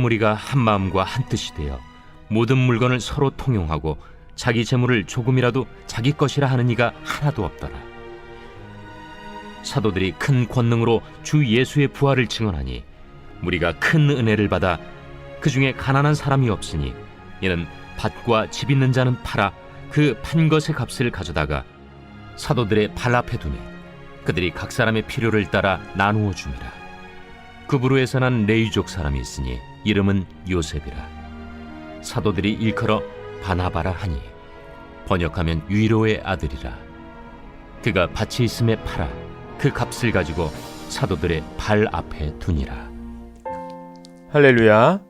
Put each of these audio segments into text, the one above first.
무리가 한 마음과 한 뜻이 되어 모든 물건을 서로 통용하고 자기 재물을 조금이라도 자기 것이라 하는 이가 하나도 없더라. 사도들이 큰 권능으로 주 예수의 부활을 증언하니 무리가 큰 은혜를 받아 그 중에 가난한 사람이 없으니 이는 밭과 집 있는 자는 팔아 그 판 것의 값을 가져다가 사도들의 발 앞에 두니 그들이 각 사람의 필요를 따라 나누어 줍니다. 그 부류에서 난 레위족 사람이 있으니 이름은 요셉이라. 사도들이 일컬어 바나바라 하니 번역하면 위로의 아들이라. 그가 밭이 있음에 팔아 그 값을 가지고 사도들의 발 앞에 두니라. 할렐루야.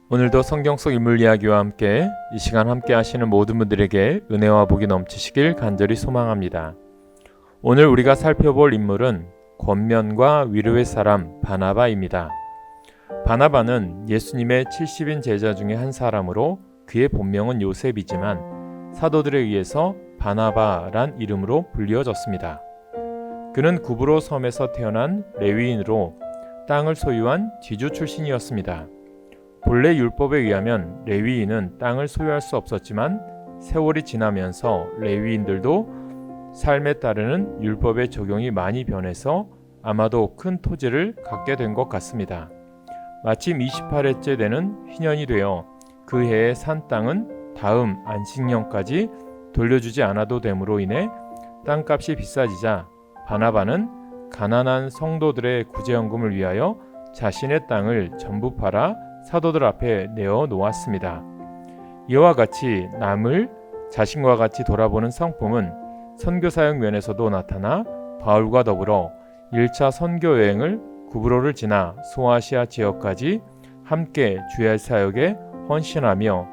오늘도 성경 속 인물 이야기와 함께 이 시간 함께 하시는 모든 분들에게 은혜와 복이 넘치시길 간절히 소망합니다. 오늘 우리가 살펴볼 인물은 권면과 위로의 사람 바나바입니다. 바나바는 예수님의 70인 제자 중에 한 사람으로 그의 본명은 요셉이지만 사도들에 의해서 바나바란 이름으로 불리어졌습니다. 그는 구브로 섬에서 태어난 레위인으로 땅을 소유한 지주 출신이었습니다. 본래 율법에 의하면 레위인은 땅을 소유할 수 없었지만 세월이 지나면서 레위인들도 삶에 따르는 율법의 적용이 많이 변해서 아마도 큰 토지를 갖게 된 것 같습니다. 마침 28회째 되는 휘년이 되어 그 해의 산 땅은 다음 안식년까지 돌려주지 않아도 됨으로 인해 땅값이 비싸지자 바나바는 가난한 성도들의 구제연금을 위하여 자신의 땅을 전부 팔아 사도들 앞에 내어 놓았습니다. 이와 같이 남을 자신과 같이 돌아보는 성품은 선교사역 면에서도 나타나 바울과 더불어 1차 선교 여행을 구브로를 지나 소아시아 지역까지 함께 주의 사역에 헌신하며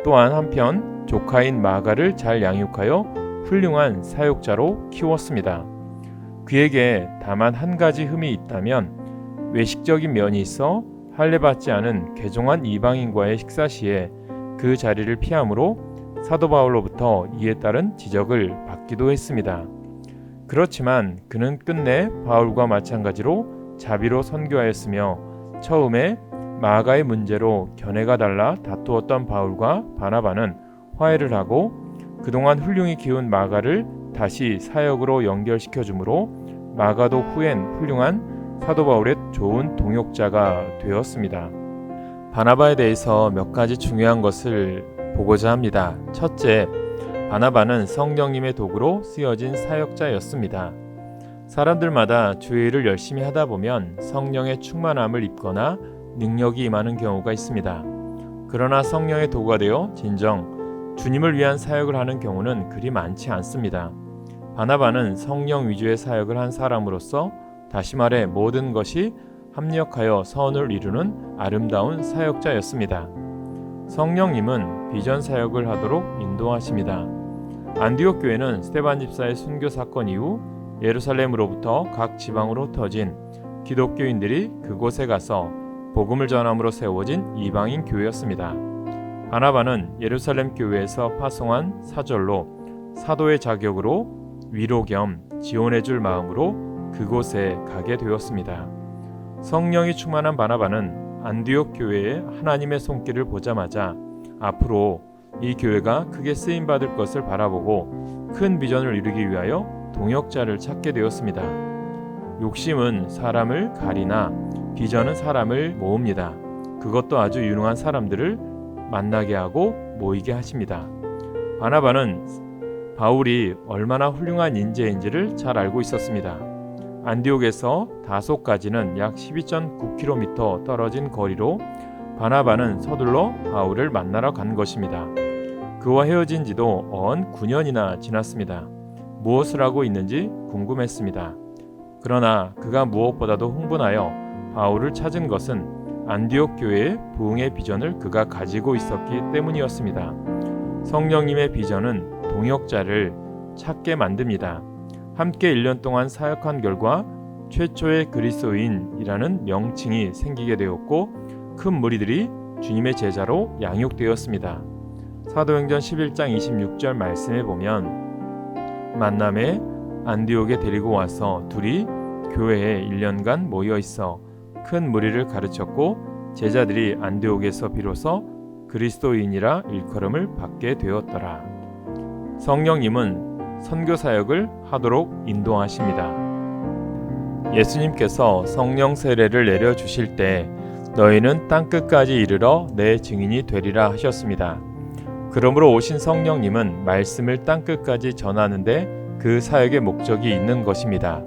또한 한편 조카인 마가를 잘 양육하여 훌륭한 사역자로 키웠습니다. 그에게 다만 한 가지 흠이 있다면 외식적인 면이 있어 할례받지 않은 개종한 이방인과의 식사 시에 그 자리를 피함으로 사도 바울로부터 이에 따른 지적을 받기도 했습니다. 그렇지만 그는 끝내 바울과 마찬가지로 자비로 선교하였으며 처음에 마가의 문제로 견해가 달라 다투었던 바울과 바나바는 화해를 하고 그동안 훌륭히 키운 마가를 다시 사역으로 연결시켜 주므로 마가도 후엔 훌륭한 사도 바울의 좋은 동역자가 되었습니다. 바나바에 대해서 몇 가지 중요한 것을 보고자 합니다. 첫째, 바나바는 성령님의 도구로 쓰여진 사역자였습니다. 사람들마다 주의 일을 열심히 하다 보면 성령의 충만함을 입거나 능력이 임하는 경우가 있습니다. 그러나 성령의 도구가 되어 진정 주님을 위한 사역을 하는 경우는 그리 많지 않습니다. 바나바는 성령 위주의 사역을 한 사람으로서 다시 말해 모든 것이 합력하여 선을 이루는 아름다운 사역자였습니다. 성령님은 비전 사역을 하도록 인도하십니다. 안디옥 교회는 스데반 집사의 순교 사건 이후 예루살렘으로부터 각 지방으로 흩어진 기독교인들이 그곳에 가서 복음을 전함으로 세워진 이방인 교회였습니다. 바나바는 예루살렘 교회에서 파송한 사절로 사도의 자격으로 위로 겸 지원해줄 마음으로 그곳에 가게 되었습니다. 성령이 충만한 바나바는 안디옥 교회의 하나님의 손길을 보자마자 앞으로 이 교회가 크게 쓰임받을 것을 바라보고 큰 비전을 이루기 위하여 동역자를 찾게 되었습니다. 욕심은 사람을 가리나 비전은 사람을 모읍니다. 그것도 아주 유능한 사람들을 만나게 하고 모이게 하십니다. 바나바는 바울이 얼마나 훌륭한 인재인지를 잘 알고 있었습니다. 안디옥에서 다소까지는 약 12.9km 떨어진 거리로 바나바는 서둘러 바울을 만나러 간 것입니다. 그와 헤어진 지도 언 9년이나 지났습니다. 무엇을 하고 있는지 궁금했습니다. 그러나 그가 무엇보다도 흥분하여 바울을 찾은 것은 안디옥 교회의 부흥의 비전을 그가 가지고 있었기 때문이었습니다. 성령님의 비전은 동역자를 찾게 만듭니다. 함께 1년 동안 사역한 결과 최초의 그리스도인이라는 명칭이 생기게 되었고 큰 무리들이 주님의 제자로 양육되었습니다. 사도행전 11장 26절 말씀에 보면 만남에 안디옥에 데리고 와서 둘이 교회에 1년간 모여 있어 큰 무리를 가르쳤고 제자들이 안디옥에서 비로소 그리스도인이라 일컬음을 받게 되었더라. 성령님은 선교 사역을 하도록 인도하십니다. 예수님께서 성령 세례를 내려 주실 때 너희는 땅 끝까지 이르러 내 증인이 되리라 하셨습니다. 그러므로 오신 성령님은 말씀을 땅 끝까지 전하는데 그 사역의 목적이 있는 것입니다.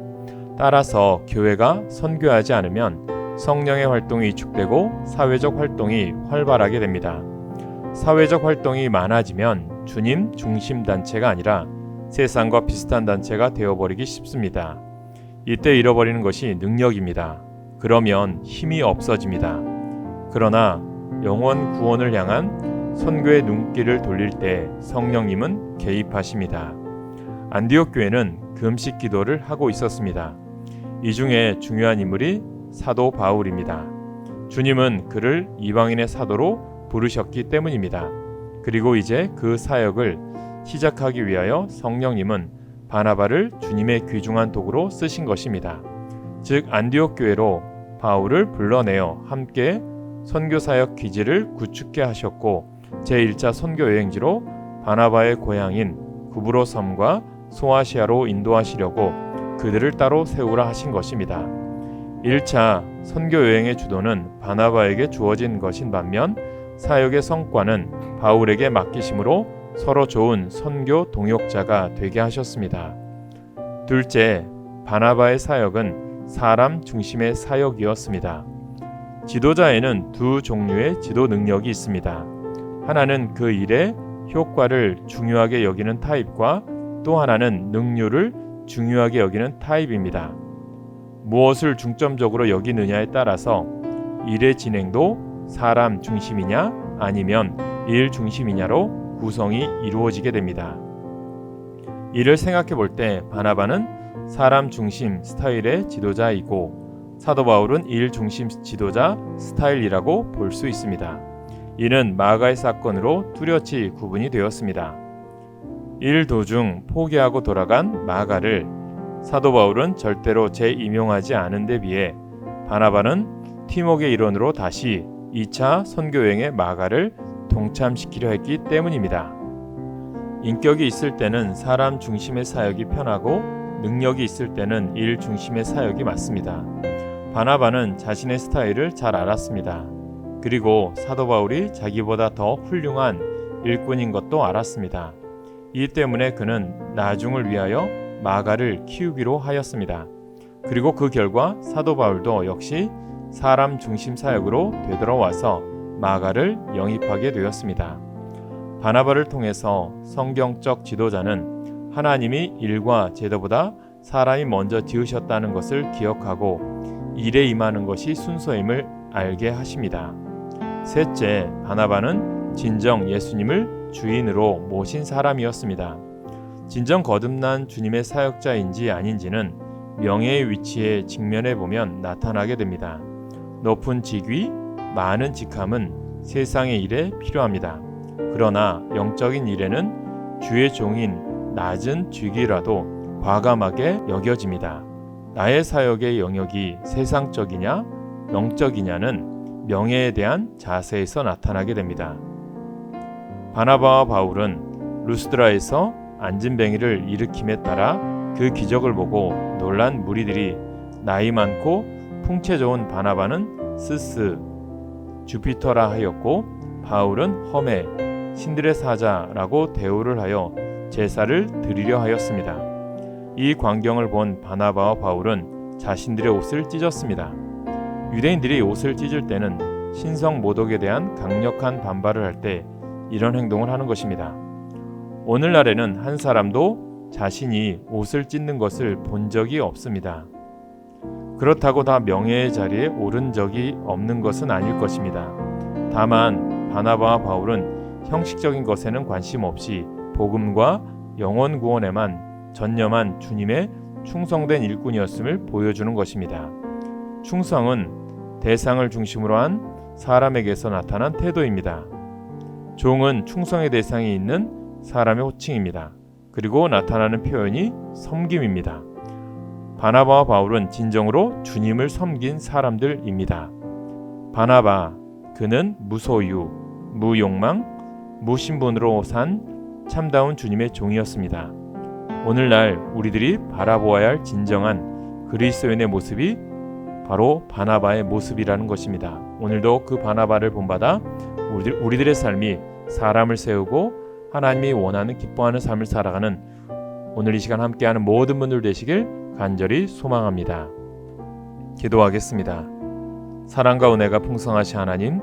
따라서 교회가 선교하지 않으면 성령의 활동이 위축되고 사회적 활동이 활발하게 됩니다. 사회적 활동이 많아지면 주님 중심 단체가 아니라 세상과 비슷한 단체가 되어버리기 쉽습니다. 이때 잃어버리는 것이 능력입니다. 그러면 힘이 없어집니다. 그러나 영원 구원을 향한 선교의 눈길을 돌릴 때 성령님은 개입하십니다. 안디옥 교회는 금식 기도를 하고 있었습니다. 이 중에 중요한 인물이 사도 바울입니다. 주님은 그를 이방인의 사도로 부르셨기 때문입니다. 그리고 이제 그 사역을 시작하기 위하여 성령님은 바나바를 주님의 귀중한 도구로 쓰신 것입니다. 즉 안디옥 교회로 바울을 불러내어 함께 선교사역 기지를 구축케 하셨고 제1차 선교 여행지로 바나바의 고향인 구브로 섬과 소아시아로 인도하시려고 그들을 따로 세우라 하신 것입니다. 1차 선교 여행의 주도는 바나바에게 주어진 것인 반면 사역의 성과는 바울에게 맡기심으로 서로 좋은 선교 동역자가 되게 하셨습니다. 둘째, 바나바의 사역은 사람 중심의 사역이었습니다. 지도자에는 두 종류의 지도 능력이 있습니다. 하나는 그 일의 효과를 중요하게 여기는 타입과 또 하나는 능률을 중요하게 여기는 타입입니다. 무엇을 중점적으로 여기느냐에 따라서 일의 진행도 사람 중심이냐 아니면 일 중심이냐로 구성이 이루어지게 됩니다. 이를 생각해 볼 때 바나바는 사람 중심 스타일의 지도자이고 사도 바울은 일 중심 지도자 스타일이라고 볼 수 있습니다. 이는 마가의 사건으로 뚜렷이 구분이 되었습니다. 일 도중 포기하고 돌아간 마가를 사도 바울은 절대로 재임용하지 않은 데 비해 바나바는 팀웍의 일원으로 다시 2차 선교여행의 마가를 동참시키려 했기 때문입니다. 인격이 있을 때는 사람 중심의 사역이 편하고 능력이 있을 때는 일 중심의 사역이 맞습니다. 바나바는 자신의 스타일을 잘 알았습니다. 그리고 사도 바울이 자기보다 더 훌륭한 일꾼인 것도 알았습니다. 이 때문에 그는 나중을 위하여 마가를 키우기로 하였습니다. 그리고 그 결과 사도 바울도 역시 사람 중심 사역으로 되돌아와서 마가를 영입하게 되었습니다. 바나바를 통해서 성경적 지도자는 하나님이 일과 제도보다 사람이 먼저 지으셨다는 것을 기억하고 일에 임하는 것이 순서임을 알게 하십니다. 셋째, 바나바는 진정 예수님을 주인으로 모신 사람이었습니다. 진정 거듭난 주님의 사역자인지 아닌지는 명예의 위치에 직면해 보면 나타나게 됩니다. 높은 직위, 많은 직함은 세상의 일에 필요합니다. 그러나 영적인 일에는 주의 종인 낮은 직위라도 과감하게 여겨집니다. 나의 사역의 영역이 세상적이냐 영적이냐는 명예에 대한 자세에서 나타나게 됩니다. 바나바와 바울은 루스드라에서 안진뱅이를 일으킴에 따라 그 기적을 보고 놀란 무리들이 나이 많고 풍채 좋은 바나바는 스스, 주피터라 하였고 바울은 험해, 신들의 사자라고 대우를 하여 제사를 드리려 하였습니다. 이 광경을 본 바나바와 바울은 자신들의 옷을 찢었습니다. 유대인들이 옷을 찢을 때는 신성 모독에 대한 강력한 반발을 할 때 이런 행동을 하는 것입니다. 오늘날에는 한 사람도 자신이 옷을 찢는 것을 본 적이 없습니다. 그렇다고 다 명예의 자리에 오른 적이 없는 것은 아닐 것입니다. 다만 바나바와 바울은 형식적인 것에는 관심 없이 복음과 영혼 구원에만 전념한 주님의 충성된 일꾼이었음을 보여주는 것입니다. 충성은 대상을 중심으로 한 사람에게서 나타난 태도입니다. 종은 충성의 대상이 있는 사람의 호칭입니다. 그리고 나타나는 표현이 섬김입니다. 바나바와 바울은 진정으로 주님을 섬긴 사람들입니다. 바나바, 그는 무소유, 무욕망, 무신분으로 산 참다운 주님의 종이었습니다. 오늘날 우리들이 바라보아야 할 진정한 그리스도인의 모습이 바로 바나바의 모습이라는 것입니다. 오늘도 그 바나바를 본받아 우리들의 삶이 사람을 세우고 하나님이 원하는 기뻐하는 삶을 살아가는 오늘 이 시간 함께하는 모든 분들 되시길 간절히 소망합니다. 기도하겠습니다. 사랑과 은혜가 풍성하신 하나님,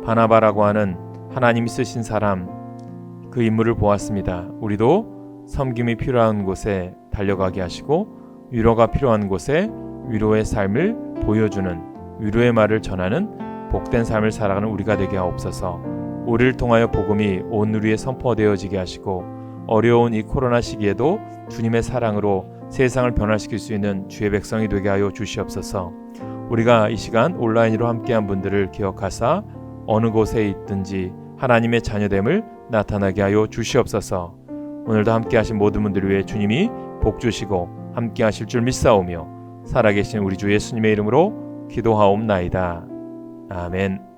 바나바라고 하는 하나님이 쓰신 사람, 그 인물을 보았습니다. 우리도 섬김이 필요한 곳에 달려가게 하시고 위로가 필요한 곳에 위로의 삶을 보여주는, 위로의 말을 전하는 복된 삶을 살아가는 우리가 되게 하옵소서. 우리를 통하여 복음이 온 누리에 선포되어지게 하시고 어려운 이 코로나 시기에도 주님의 사랑으로 세상을 변화시킬 수 있는 주의 백성이 되게 하여 주시옵소서. 우리가 이 시간 온라인으로 함께한 분들을 기억하사 어느 곳에 있든지 하나님의 자녀됨을 나타나게 하여 주시옵소서. 오늘도 함께하신 모든 분들을 위해 주님이 복 주시고 함께하실 줄 믿사오며 살아계신 우리 주 예수님의 이름으로 기도하옵나이다. 아멘.